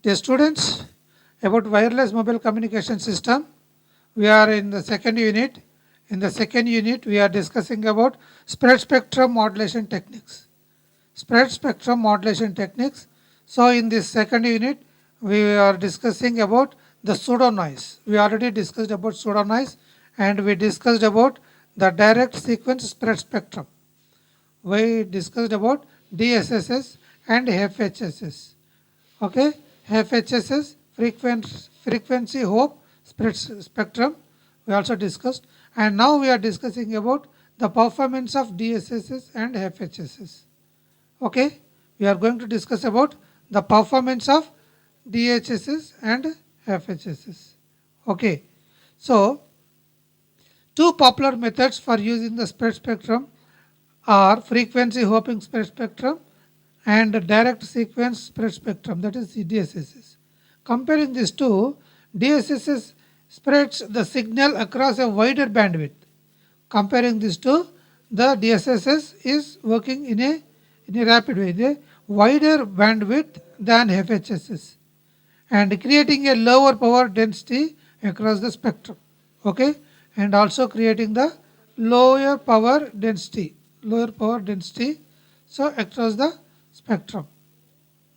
Dear students, about wireless mobile communication system, we are in the second unit. In the second unit, we are discussing about spread spectrum modulation techniques. Spread spectrum modulation techniques. So, in this second unit, we are discussing about the pseudo noise. We already discussed about pseudo noise and we discussed about the direct sequence spread spectrum. We discussed about DSSS and FHSS. Okay, FHSS frequency hope spectrum we also discussed, and now we are discussing about the performance of DSSS and FHSS. Okay, we are going to discuss about the performance of DHSS and FHSS. Okay, so two popular methods for using the spread spectrum are frequency hopping spread spectrum and direct sequence spread spectrum, that is DSSS. Comparing these two, DSSS spreads the signal across a wider bandwidth. Comparing these two, the DSSS is working in a rapid way, in a wider bandwidth than FHSS and creating a lower power density across the spectrum. Okay, and also creating the lower power density so across the spectrum.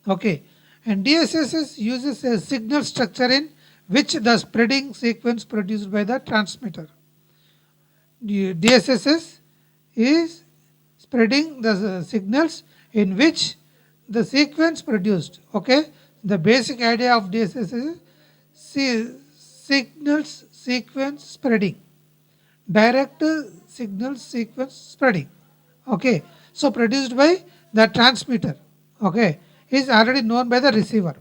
Okay, and DSSS uses a signal structure in which the spreading sequence produced by the transmitter. DSSS is spreading the signals in which the sequence produced. Okay, the basic idea of DSSS is signals sequence spreading, direct signal sequence spreading. Okay, so produced by the transmitter. Okay, is already known by the receiver.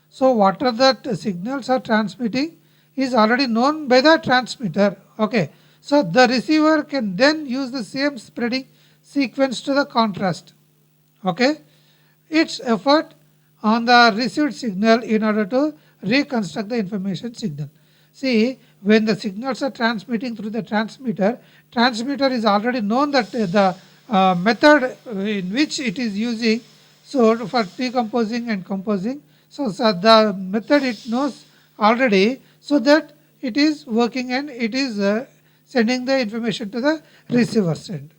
So what are the signals are transmitting is already known by the transmitter. Okay, so the receiver can then use the same spreading sequence to the contrast. Okay, its effort on the received signal in order to reconstruct the information signal. See, when the signals are transmitting through the transmitter is already known that the method in which it is using, so for decomposing and composing, so the method it knows already, so that it is working and it is sending the information to the receiver's end.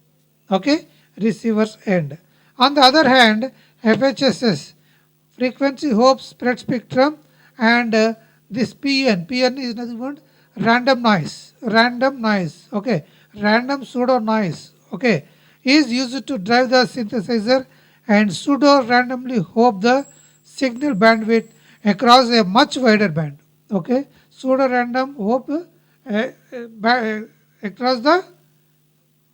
Okay, receiver's end. On the other hand, FHSS, frequency hope spread spectrum, and this PN is nothing but random noise, okay, random pseudo noise, okay, is used to drive the synthesizer and pseudo randomly hope the signal bandwidth across a much wider band. Okay, pseudo random hope across the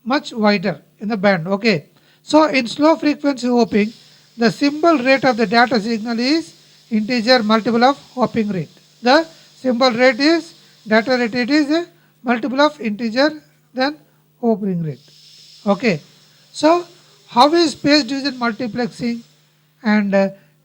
much wider in the band. Okay, so in slow frequency hopping, the symbol rate of the data signal is integer multiple of hopping rate. The symbol rate is data rate, it is a multiple of integer than hopping rate. Okay, so how is space division multiplexing and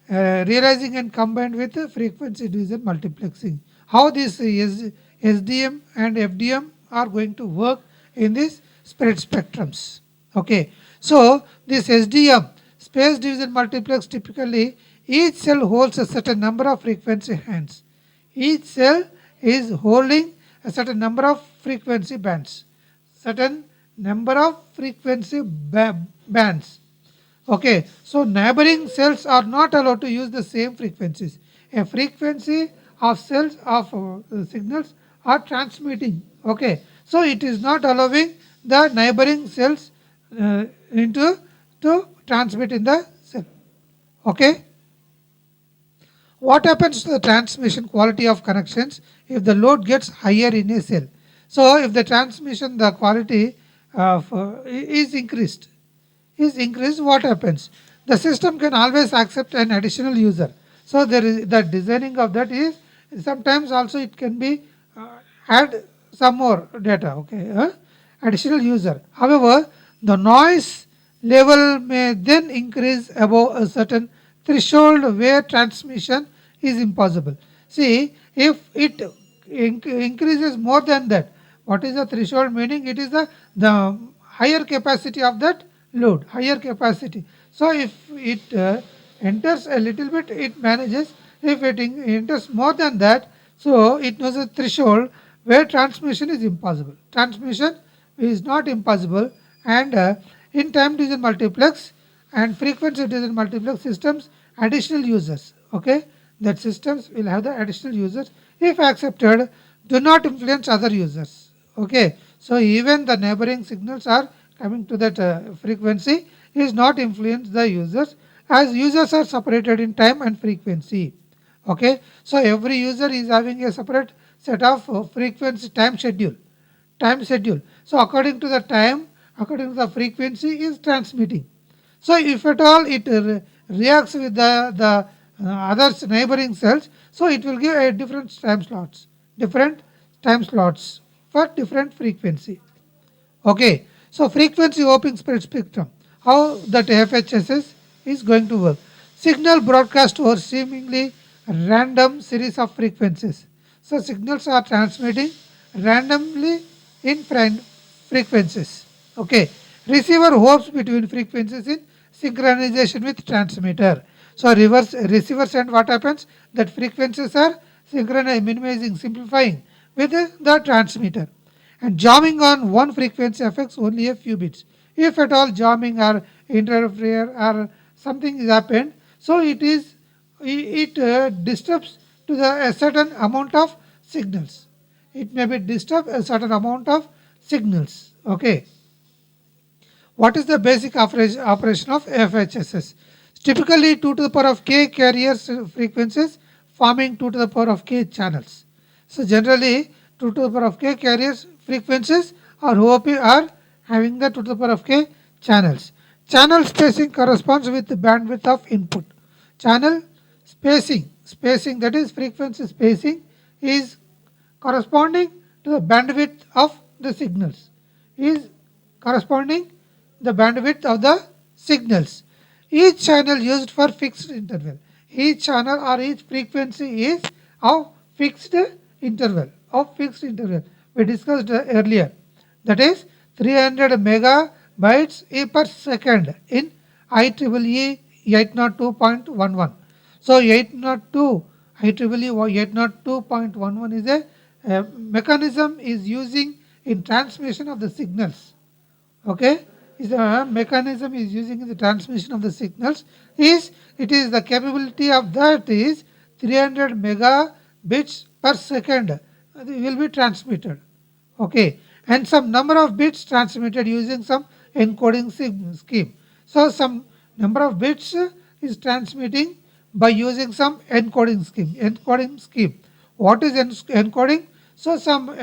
realizing and combined with frequency division multiplexing? How this SDM and FDM are going to work in this spread spectrums? Okay, so this SDM, space division multiplex, typically each cell holds a certain number of frequency bands. Each cell is holding a certain number of frequency bands. Certain number of frequency bands. Okay, so neighboring cells are not allowed to use the same frequencies. A frequency of cells of signals are transmitting. Okay, so it is not allowing the neighboring cells into to transmit in the cell. Okay, what happens to the transmission quality of connections if the load gets higher in a cell? So if the transmission the quality of is increased, what happens? The system can always accept an additional user. So there is the designing of that is sometimes also it can be add some more data. Okay, additional user. However, the noise level may then increase above a certain threshold where transmission is impossible. See, if it increases more than that, what is the threshold? Meaning it is the higher capacity of that load, higher capacity. So if it enters a little bit, it manages. If it enters more than that, so it knows a threshold where transmission is impossible. Transmission is not impossible, and in time division multiplex and frequency division multiplex systems additional users. Okay, that systems will have the additional users if accepted. Do not influence other users. Okay, so even the neighboring signals are coming to that frequency is not influence the users, as users are separated in time and frequency. Okay, so every user is having a separate set of frequency time schedule. So according to the time, according to the frequency is transmitting. So if at all it reacts with the others neighboring cells, so it will give a different time slots for different frequency. Okay, so frequency hopping spread spectrum. How that FHSS is going to work? Signal broadcast over seemingly random series of frequencies. So signals are transmitting randomly in frequencies. Okay, receiver hops between frequencies in synchronization with transmitter. So reverse receiver send what happens? That frequencies are synchronizing, minimizing, simplifying with the transmitter, and jamming on one frequency affects only a few bits. If at all jamming or interfere or something is happened, so it disturbs to a certain amount of signals. It may be disturb a certain amount of signals. Okay, what is the basic operation of FHSS? Typically 2 to the power of k carriers frequencies forming 2 to the power of k channels. So generally 2 to the power of k carriers frequencies are are having the 2 to the power of k channels. Channel spacing corresponds with the bandwidth of input. Channel spacing, that is frequency spacing, is corresponding to the bandwidth of the signals, is corresponding the bandwidth of the signals. Each channel used for fixed interval. Each channel or each frequency is of fixed interval. We discussed earlier. That is 300 megabytes per second in IEEE 802.11. So 802 IEEE 802.11 is a mechanism is using in transmission of the signals. Okay, is a mechanism is using in the transmission of the signals. Is it is the capability of that is 300 megabits per second will be transmitted. Okay, and some number of bits transmitted using some encoding scheme. So some number of bits is transmitting by using some encoding scheme. What is encoding? So some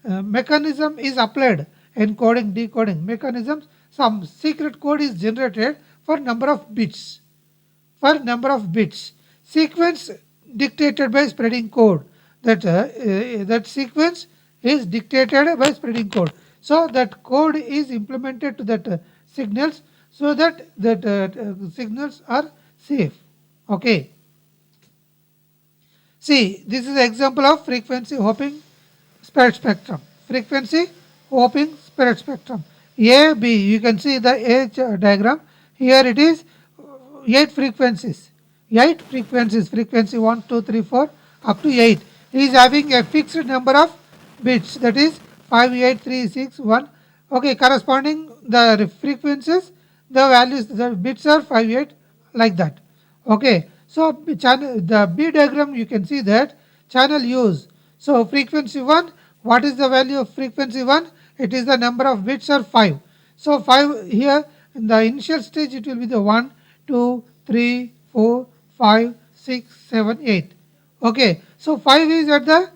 mechanism is applied, encoding decoding mechanisms. Some secret code is generated for number of bits, sequence dictated by spreading code. That sequence is dictated by spreading code. So that code is implemented to that signals, so that signals are safe. Okay, see, this is an example of frequency hopping spread spectrum. Frequency hopping spread spectrum. A, B, you can see the diagram. Here it is 8 frequencies. 8 frequencies, frequency 1, 2, 3, 4 up to 8 is having a fixed number of bits, that is 5, 8, 3, 6, 1. Okay, corresponding the frequencies, the values, the bits are 5, 8 like that. Okay, so channel, the B diagram you can see that channel use. So frequency 1, what is the value of frequency 1? It is the number of bits are 5. So 5 here in the initial stage it will be the 1, 2, 3, 4, 5, 6, 7, 8. Okay, so 5 is at the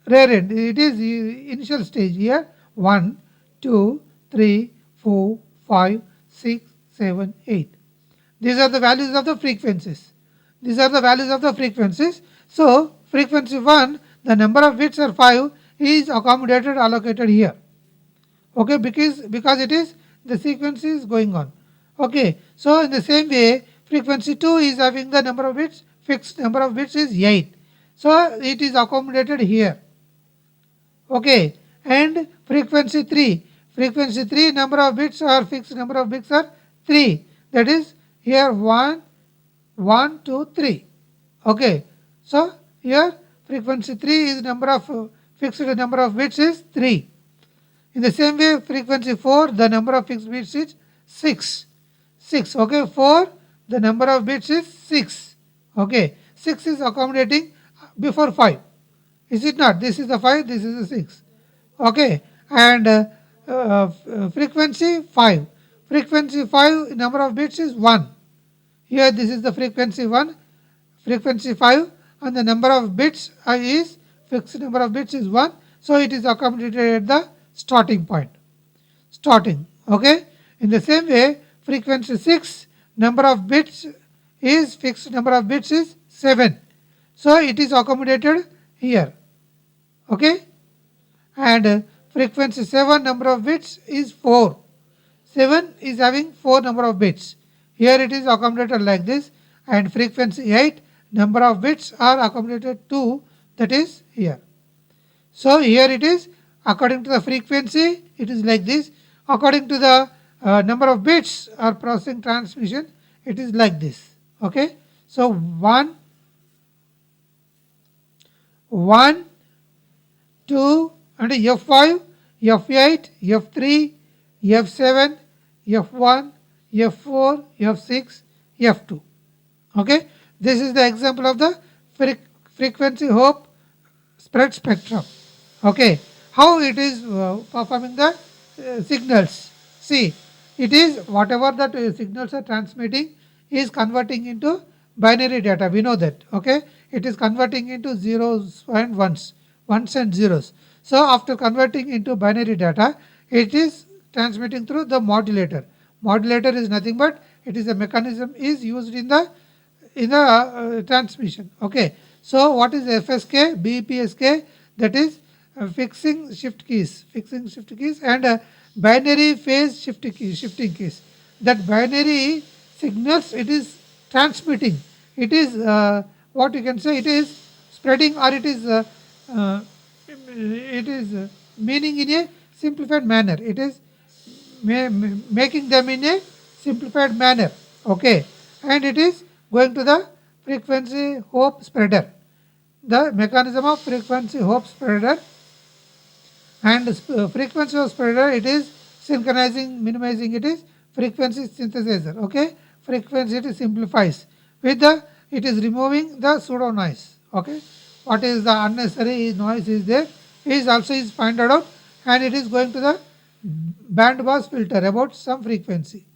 rear end. It is the initial stage here. 1, 2, 3, 4, 5, 6, 7, 8. These are the values of the frequencies. So frequency 1, the number of bits are 5 is accommodated, allocated here. Okay, because it is the sequence is going on. Okay, so in the same way frequency 2 is having the number of bits, fixed number of bits is 8. So it is accommodated here. Okay, and frequency 3 number of bits or fixed number of bits are 3. That is here 1, 1, 2, 3. Okay, So here frequency 3 is number of fixed number of bits is 3. In the same way, frequency 4, the number of fixed bits is 6. 6. Okay, 4, the number of bits is 6. Okay, 6 is accommodating before 5. Is it not? This is the 5, this is the 6. Okay, and frequency 5. Frequency 5, number of bits is 1. Here this is the frequency 1, frequency 5, and the number of bits is fixed number of bits is 1. So it is accommodated at the starting point. Starting. Okay. In the same way, frequency 6, number of bits is fixed number of bits is 7. So it is accommodated here. Okay. And frequency 7, number of bits is 4. 7 is having 4 number of bits. Here it is accommodated like this, and frequency 8, number of bits are accommodated to, that is here. So here it is according to the frequency, it is like this. According to the number of bits or processing transmission, it is like this. Okay. So 1, 2, and F5, F8, F3, F7, F1, F4, F6, F2. Okay. This is the example of the frequency hope spread spectrum. Okay. How it is performing the signals. See, it is whatever that signals are transmitting is converting into binary data. We know that. Okay. It is converting into zeros and ones and zeros. So after converting into binary data, it is transmitting through the modulator. Modulator is nothing but it is a mechanism is used in the transmission. Okay. So what is FSK, BPSK? That is fixing shift keys, and binary phase shifting keys. That binary signals it is transmitting. It is what you can say. It is spreading, or uh, it is meaning in a simplified manner. It is making them in a simplified manner. Okay, and it is going to the frequency hope spreader. The mechanism of frequency hope spreader, and frequency hope spreader, it is synchronizing, minimizing, it is frequency synthesizer. Okay, frequency it simplifies with the, it is removing the pseudo noise. Okay, what is the unnecessary noise is there is also is found out, and it is going to the band pass filter about some frequency.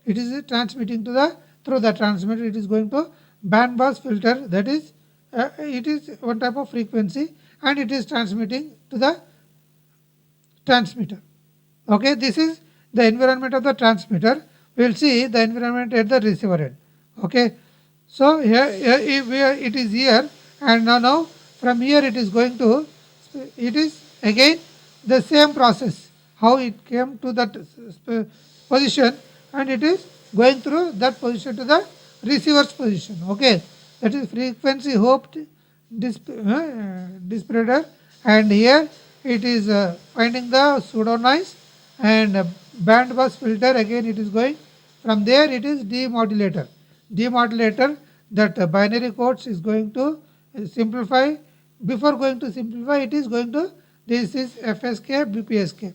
It is transmitting to the, through the transmitter, it is going to band pass filter, that is it is one type of frequency, and it is transmitting to the transmitter. Okay, this is the environment of the transmitter. We will see the environment at the receiver end. Okay, so here it is here, and now from here it is going to, it is again the same process, how it came to that position, and it is going through that position to the receiver's position. Okay, that is frequency hoped spreader, and here it is finding the pseudo noise, and band pass filter, again it is going from there, it is demodulator. That binary codes is going to simplify. Before going to simplify, it is going to, this is FSK, BPSK,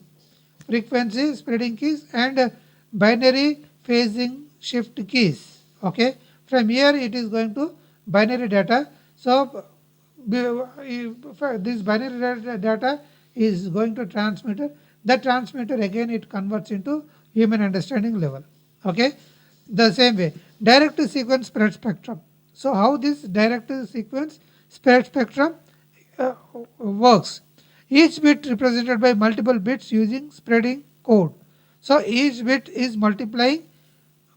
frequency spreading keys, and binary phasing shift keys. Okay, from here it is going to binary data. So this binary data is going to transmitter. That transmitter again it converts into human understanding level. Okay, the same way direct sequence spread spectrum. So how this direct sequence spread spectrum works? Each bit represented by multiple bits using spreading code. So each bit is multiplying,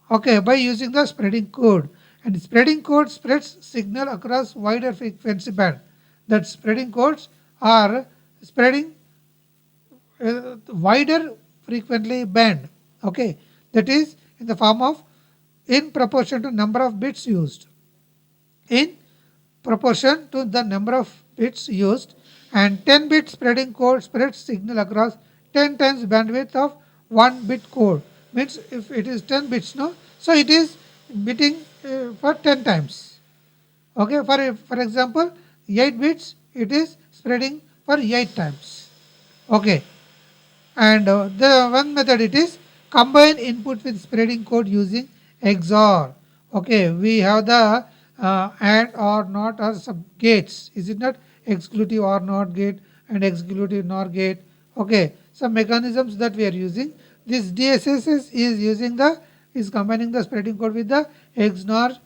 okay, by using the spreading code, and spreading code spreads signal across wider frequency band. That spreading codes are spreading wider frequency band. Okay, that is in the form of in proportion to number of bits used. In proportion to the number of bits used, and 10-bit spreading code spreads signal across 10 times bandwidth of 1 bit code. Means if it is 10 bits, no, so it is bitting for 10 times. Okay, for example, 8 bits, it is spreading for 8 times. Okay, and the one method it is combine input with spreading code using XOR. Okay, we have the AND or not or some gates. Is it not exclusive or not gate and exclusive NOR gate? Okay, some mechanisms that we are using. This DSSS is using the is combining the spreading code with the XOR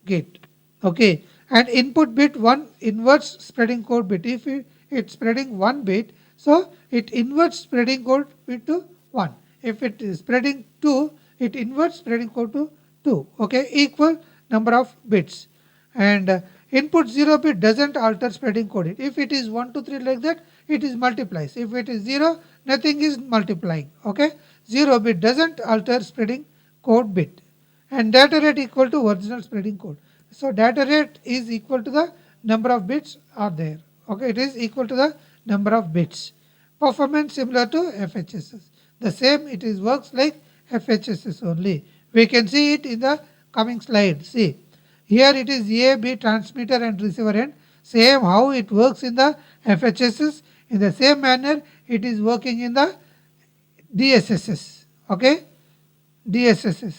gate. Okay, and input bit 1 inverts spreading code bit. If it's spreading 1 bit, so it inverts spreading code bit to 1. If it is spreading 2, it inverts spreading code to 2. Okay, equal number of bits. And input 0 bit doesn't alter spreading code. If it is 1 2 3 like that, it is multiplies. If it is 0, nothing is multiplying. Okay, 0 bit doesn't alter spreading code bit, and data rate equal to original spreading code. So data rate is equal to the number of bits are there. Okay, it is equal to the number of bits. Performance similar to FHSS. The same it is works like FHSS only. We can see it in the coming slide. See, here it is A, B transmitter and receiver end. Same how it works in the FHSS. In the same manner, it is working in the DSSS. Okay, DSSS.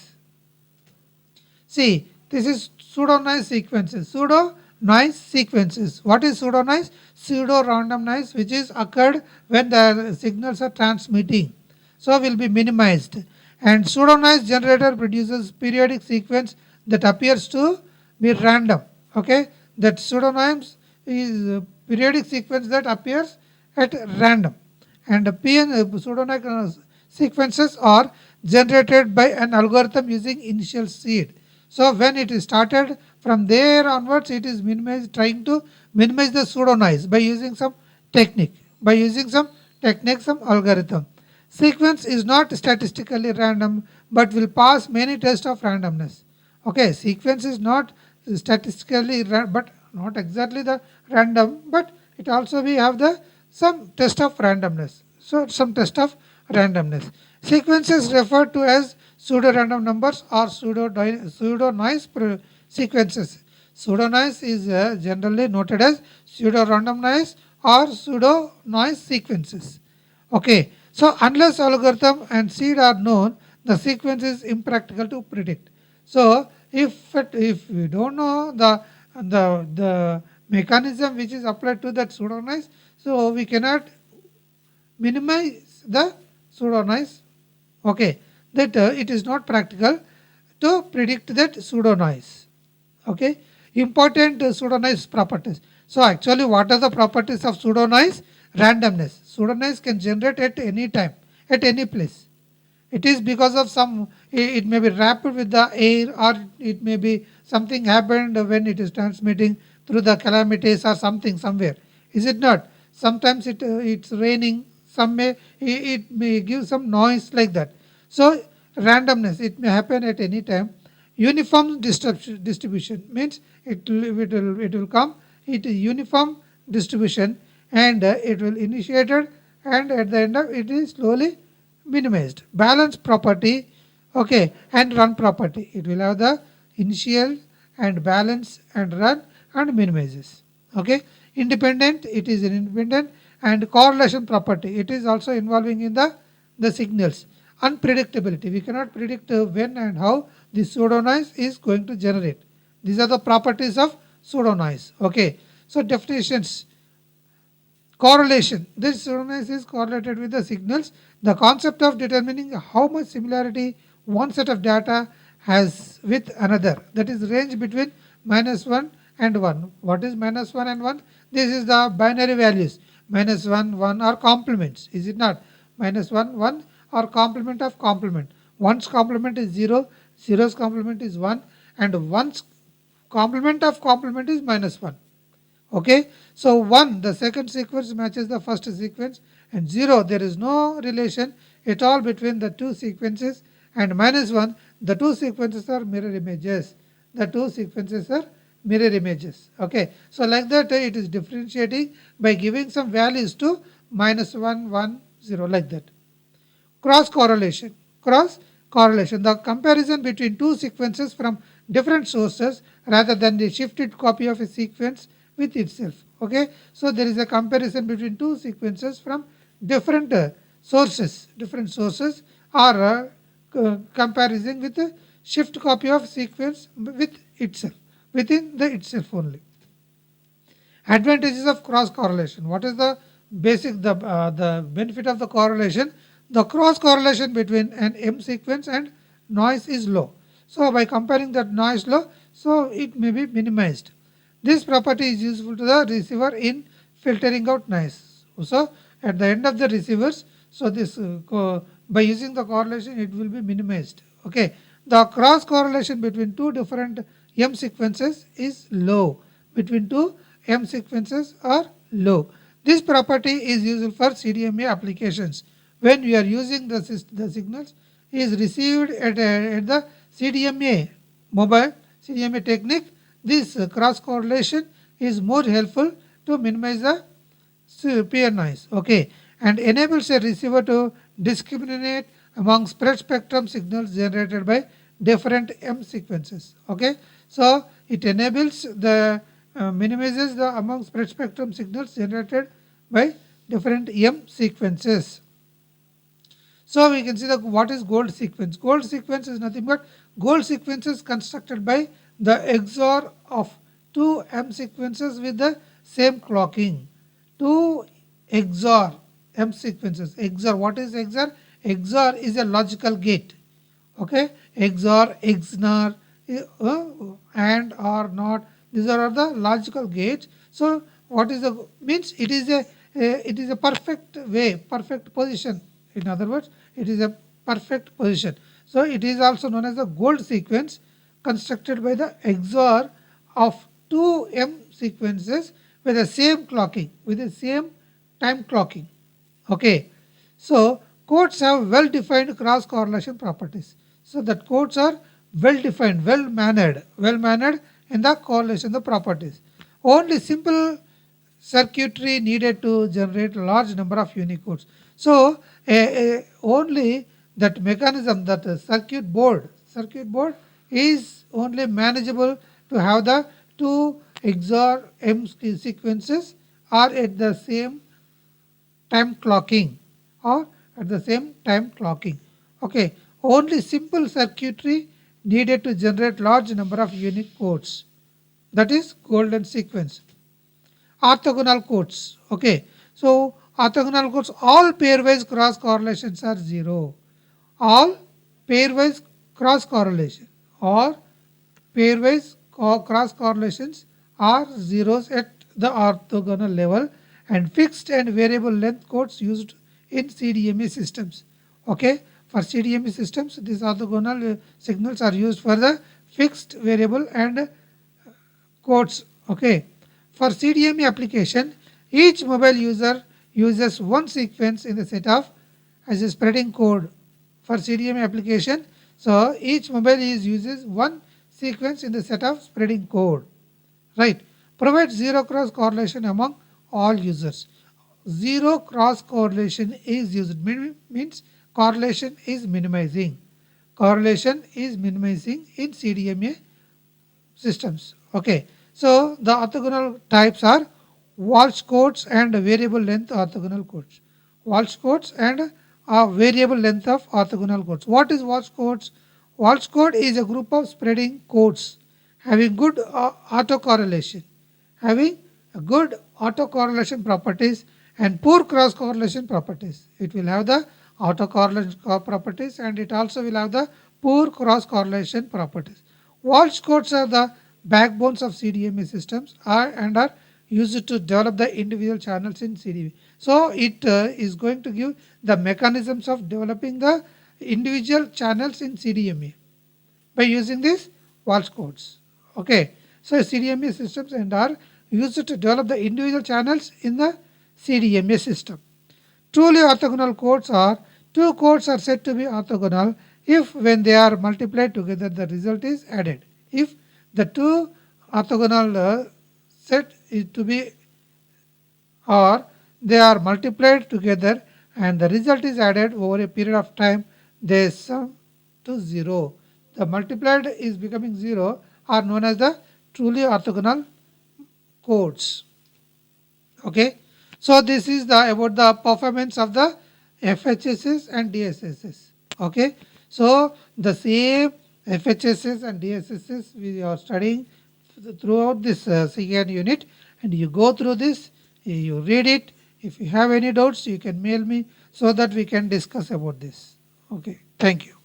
See, this is pseudo noise sequences. Pseudo noise sequences. What is pseudo noise? Pseudo random noise which is occurred when the signals are transmitting. So will be minimized. And pseudo noise generator produces periodic sequence that appears to be random. Okay, that pseudo noise is a periodic sequence that appears at random. And pseudo noise sequences are generated by an algorithm using initial seed. So when it is started from there onwards, it is trying to minimize the pseudo noise by using some technique, some algorithm. Sequence is not statistically random, but will pass many tests of randomness. Okay, sequence is not statistically, but not exactly the random, but it also we have the some test of randomness. So some test of randomness. Sequences referred to as pseudo random numbers or pseudo noise sequences. Pseudo noise is generally noted as pseudo random noise or pseudo noise sequences. Okay, so unless algorithm and seed are known, the sequence is impractical to predict. So if we don't know the mechanism which is applied to that pseudo noise, so we cannot minimize the pseudo noise. Okay, that it is not practical to predict that pseudo noise. Okay, important pseudo noise properties. So actually, what are the properties of pseudo noise? Randomness. Pseudo noise can generate at any time, at any place. It is because of some, it may be wrapped with the air, or it may be something happened when it is transmitting through the calamities or something somewhere. Is it not? Sometimes it's raining, it may give some noise like that. So randomness, it may happen at any time. Uniform distribution means it will come, it is uniform distribution, and it will initiated, and at the end of it is slowly minimized. Balance property, okay, and run property. It will have the initial and balance and run and minimizes. Okay, independent, it is an independent, and correlation property. It is also involving in the signals. Unpredictability. We cannot predict when and how the pseudo noise is going to generate. These are the properties of pseudo noise. Okay, so definitions. Correlation. This pseudo-noise is correlated with the signals. The concept of determining how much similarity one set of data has with another. That is range between -1 and 1. What is -1 and 1? This is the binary values. -1, 1 are complements. Is it not? -1, 1 or complement of complement. 1's complement is 0, 0's complement is 1, and 1's complement of complement is -1. Okay, so 1, the second sequence matches the first sequence, and 0, there is no relation at all between the two sequences, and -1, the two sequences are mirror images. The two sequences are mirror images. Okay, so like that it is differentiating by giving some values to -1, 1, 0 like that. Cross correlation. The comparison between two sequences from different sources rather than the shifted copy of a sequence with itself. Okay, so there is a comparison between two sequences from different sources are comparison with a shift copy of sequence with itself within the itself only. Advantages of cross correlation. What is the basic the benefit of the correlation? The cross correlation between an M sequence and noise is low. So by comparing that noise low, so it may be minimized. This property is useful to the receiver in filtering out noise. So at the end of the receivers, so this by using the correlation, it will be minimized. Okay, the cross correlation between two different M sequences is low. Between two M sequences are low. This property is useful for CDMA applications. When we are using the signals is received at the CDMA mobile CDMA technique, this cross correlation is more helpful to minimize the peer noise. Okay, and enables a receiver to discriminate among spread spectrum signals generated by different M sequences. Okay, so it enables the minimizes the among spread spectrum signals generated by different M sequences. So we can see that what is gold sequence. Gold sequence is nothing but gold sequences constructed by the XOR of two M sequences with the same clocking. Two XOR M sequences. XOR, what is XOR? XOR is a logical gate. Okay, XOR, XNOR, and or not. These are the logical gates. So what is the means? It is a perfect way, perfect position. In other words, it is a perfect position. So it is also known as the gold sequence constructed by the XOR of two M sequences with the same clocking, with the same time clocking. Okay, so codes have well defined cross correlation properties. So that codes are well defined, well mannered in the correlation, the properties. Only simple circuitry needed to generate large number of Unicodes. So only that mechanism, that circuit board is only manageable to have the two XOR M sequences are at the same time clocking or at the same time clocking. Okay, only simple circuitry needed to generate large number of unique codes. That is golden sequence. Orthogonal codes. Okay, so orthogonal codes, all pairwise cross correlations are zero. All pairwise cross correlation or pairwise cross correlations are zeros at the orthogonal level, and fixed and variable length codes used in CDMA systems. Okay, for CDMA systems, these orthogonal signals are used for the fixed, variable, and codes. Okay, for CDMA application, each mobile user uses one sequence in the set of as a spreading code for CDMA application. So each mobile uses one sequence in the set of spreading code. Right. Provide zero cross correlation among all users. Zero cross correlation is used means correlation is minimizing. Correlation is minimizing in CDMA systems. Okay. So the orthogonal types are Walsh codes and variable length orthogonal codes. Walsh codes and a variable length of orthogonal codes. What is Walsh codes? Walsh code is a group of spreading codes having good autocorrelation, having a good autocorrelation properties and poor cross correlation properties. It will have the autocorrelation properties and it also will have the poor cross correlation properties. Walsh codes are the backbones of CDMA systems and are used to develop the individual channels in CDMA. So it is going to give the mechanisms of developing the individual channels in CDMA by using these Walsh codes. Okay, so CDMA systems and are used to develop the individual channels in the CDMA system. Truly orthogonal codes are two codes are said to be orthogonal if when they are multiplied together the result is added. If the two orthogonal set is to be or they are multiplied together and the result is added over a period of time, they sum to zero. the multiplied is becoming 0 are known as the truly orthogonal codes. Okay, so this is the about the performance of the FHSS and DSSS. Okay, so the same FHSS and DSSS we are studying throughout this CAN unit, and you go through this, you read it. If you have any doubts, you can mail me so that we can discuss about this. Okay, thank you.